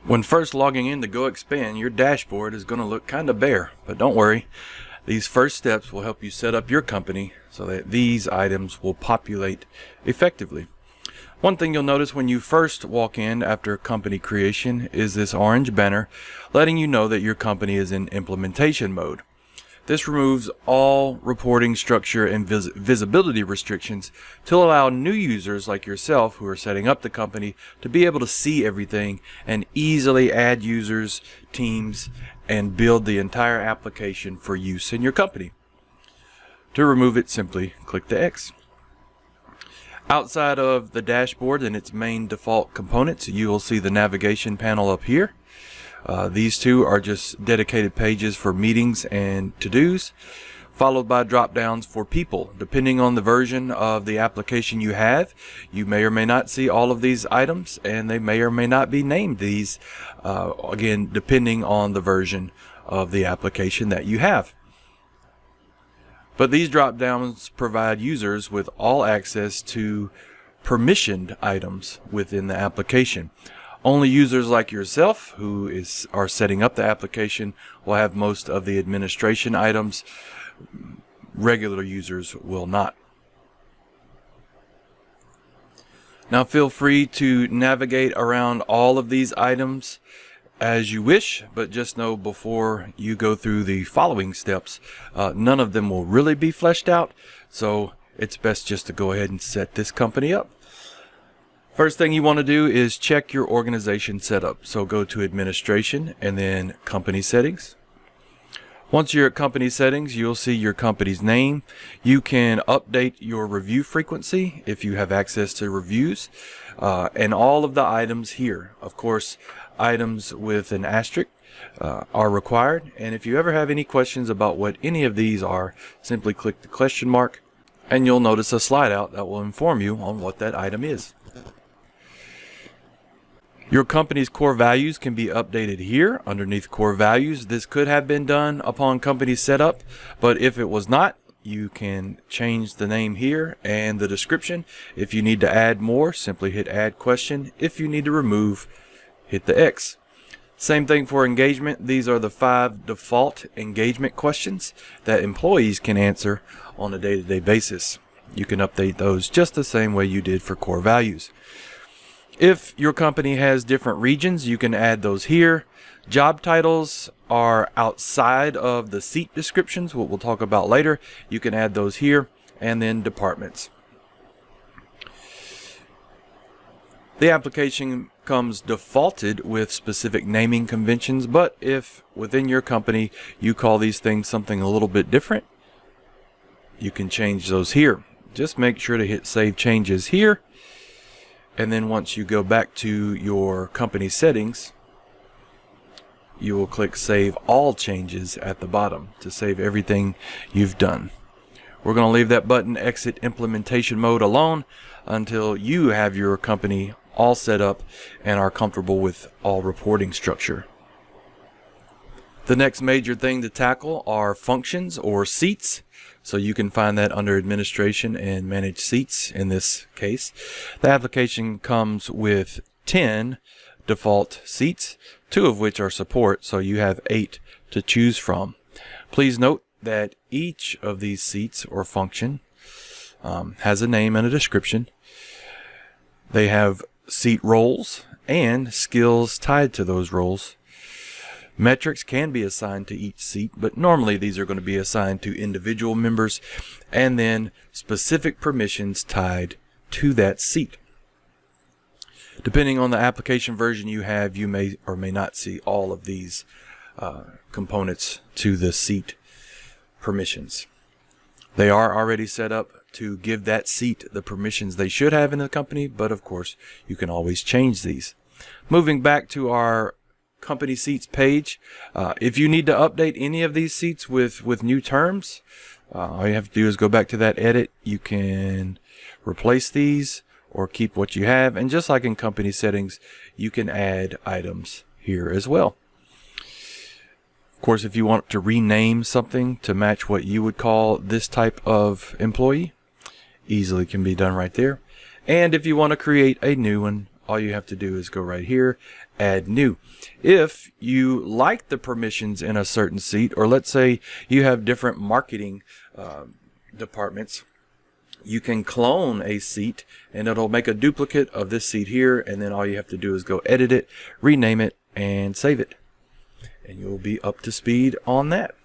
When first logging into GoExpand, your dashboard is going to look kind of bare, but don't worry. These first steps will help you set up your company so that these items will populate effectively. One thing you'll notice when you first walk in after company creation is this orange banner letting you know that your company is in implementation mode. This removes all reporting structure and visibility restrictions to allow new users like yourself who are setting up the company to be able to see everything and easily add users, teams, and build the entire application for use in your company. To remove it, simply click the X. Outside of the dashboard and its main default components, you will see the navigation panel up here. These two are just dedicated pages for meetings and to-dos, followed by drop-downs for people. Depending on the version of the application you have, you may or may not see all of these items, and they may or may not be named these, again, depending on the version of the application that you have. But these drop-downs provide users with all access to permissioned items within the application. Only users like yourself who are setting up the application will have most of the administration items. Regular users will not. Now feel free to navigate around all of these items as you wish, but just know before you go through the following steps, none of them will really be fleshed out, so it's best just to go ahead and set this company up. First thing you want to do is check your organization setup. So go to Administration and then Company Settings. Once you're at Company Settings, you'll see your company's name. You can update your review frequency if you have access to reviews, and all of the items here. Of course, items with an asterisk are required, and if you ever have any questions about what any of these are, simply click the question mark and you'll notice a slide out that will inform you on what that item is. Your company's core values can be updated here underneath core values. This could have been done upon company setup, but if it was not, you can change the name here and the description. If you need to add more, simply hit add question. If you need to remove, hit the X. Same thing for engagement. These are the 5 default engagement questions that employees can answer on a day-to-day basis. You can update those just the same way you did for core values. If your company has different regions, you can add those here. Job titles are outside of the seat descriptions, what we'll talk about later. You can add those here, and then departments. The application comes defaulted with specific naming conventions, but if within your company you call these things something a little bit different, you can change those here. Just make sure to hit Save Changes here. And then once you go back to your company settings, you will click Save All Changes at the bottom to save everything you've done. We're going to leave that button Exit Implementation Mode alone until you have your company all set up and are comfortable with all reporting structure. The next major thing to tackle are functions or seats. So you can find that under Administration and Manage Seats in this case. The application comes with 10 default seats, 2 of which are support, so you have 8 to choose from. Please note that each of these seats or function has a name and a description. They have seat roles and skills tied to those roles. Metrics can be assigned to each seat, but normally these are going to be assigned to individual members, and then specific permissions tied to that seat. Depending on the application version you have, you may or may not see all of these components to the seat permissions. They are already set up to give that seat the permissions they should have in the company, but of course you can always change these. Moving back to our company seats page, if you need to update any of these seats with new terms, all you have to do is go back to that edit. You can replace these or keep what you have, and just like in company settings, you can add items here as well. Of course, if you want to rename something to match what you would call this type of employee, easily can be done right there. And if you want to create a new one, all you have to do is go right here, add new. If you like the permissions in a certain seat, or let's say you have different marketing departments, you can clone a seat and it'll make a duplicate of this seat here, and then all you have to do is go edit it, rename it, and save it, and you'll be up to speed on that.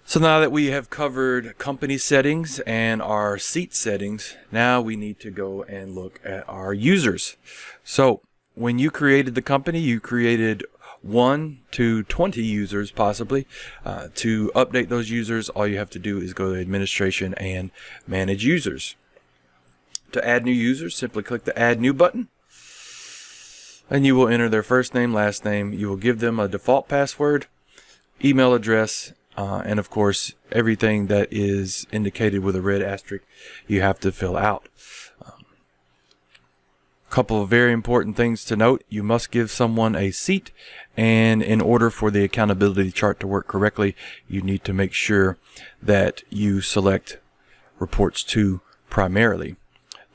So now that we have covered company settings and our seat settings, now we need to go and look at our users. So when you created the company, you created 1 to 20 users possibly. To update those users, all you have to do is go to administration and manage users. To add new users, simply click the add new button, and you will enter their first name, last name. You will give them a default password, email address, and of course everything that is indicated with a red asterisk you have to fill out. Couple of very important things to note: you must give someone a seat, and in order for the accountability chart to work correctly, you need to make sure that you select reports to primarily.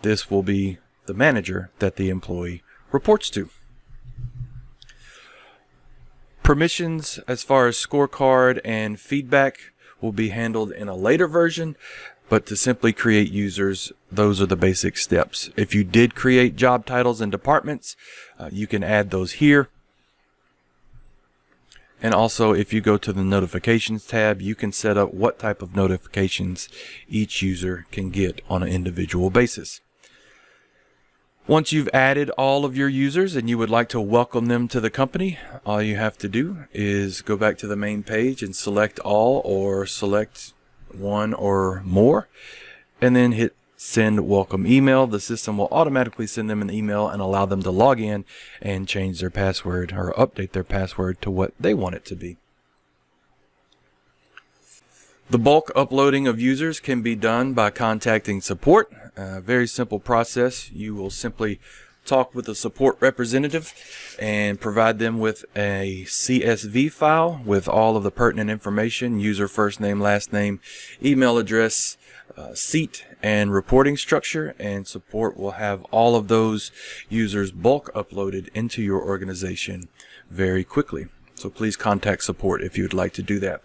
This will be the manager that the employee reports to. Permissions as far as scorecard and feedback will be handled in a later version, but to simply create users, those are the basic steps. If you did create job titles and departments, you can add those here. And also, if you go to the notifications tab, you can set up what type of notifications each user can get on an individual basis. Once you've added all of your users and you would like to welcome them to the company, all you have to do is go back to the main page and select all, or select one or more, and then hit send welcome email. The system will automatically send them an email and allow them to log in and change their password or update their password to what they want it to be. The bulk uploading of users can be done by contacting support. A very simple process. You will simply talk with a support representative and provide them with a CSV file with all of the pertinent information: user first name, last name, email address, seat, and reporting structure, and support will have all of those users bulk uploaded into your organization very quickly. So please contact support if you would like to do that.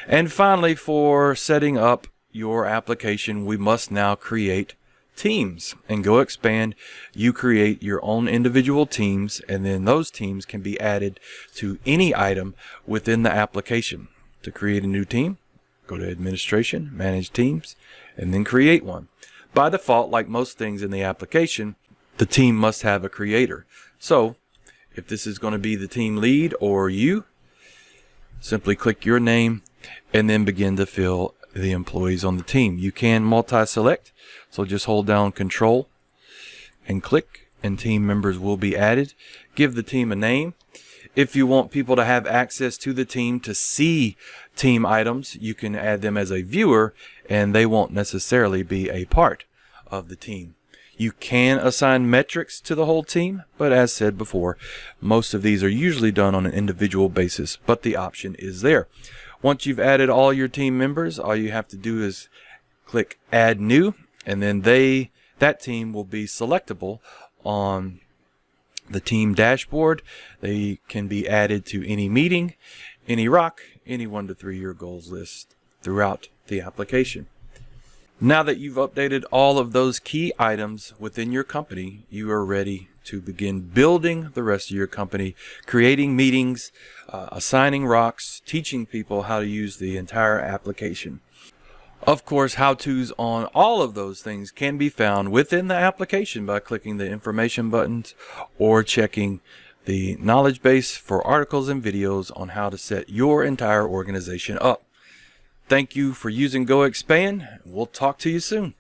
And finally, for setting up your application, we must now create teams. In GoExpand, you create your own individual teams, and then those teams can be added to any item within the application. To create a new team, go to Administration, Manage Teams, and then create one. By default, like most things in the application, the team must have a creator. So if this is going to be the team lead or you, simply click your name and then begin to fill the employees on the team. You can multi-select, so just hold down Control and click, and team members will be added. Give the team a name. If you want people to have access to the team to see team items, you can add them as a viewer, and they won't necessarily be a part of the team. You can assign metrics to the whole team, but as said before, most of these are usually done on an individual basis, but the option is there. Once you've added all your team members, all you have to do is click Add New, and then that team will be selectable on the team dashboard. They can be added to any meeting, any ROC, any 1 to 3 year goals list throughout the application. Now that you've updated all of those key items within your company, you are ready to begin building the rest of your company, creating meetings, assigning ROCs, teaching people how to use the entire application. Of course, how-tos on all of those things can be found within the application by clicking the information buttons or checking the knowledge base for articles and videos on how to set your entire organization up. Thank you for using GoExpand. We'll talk to you soon.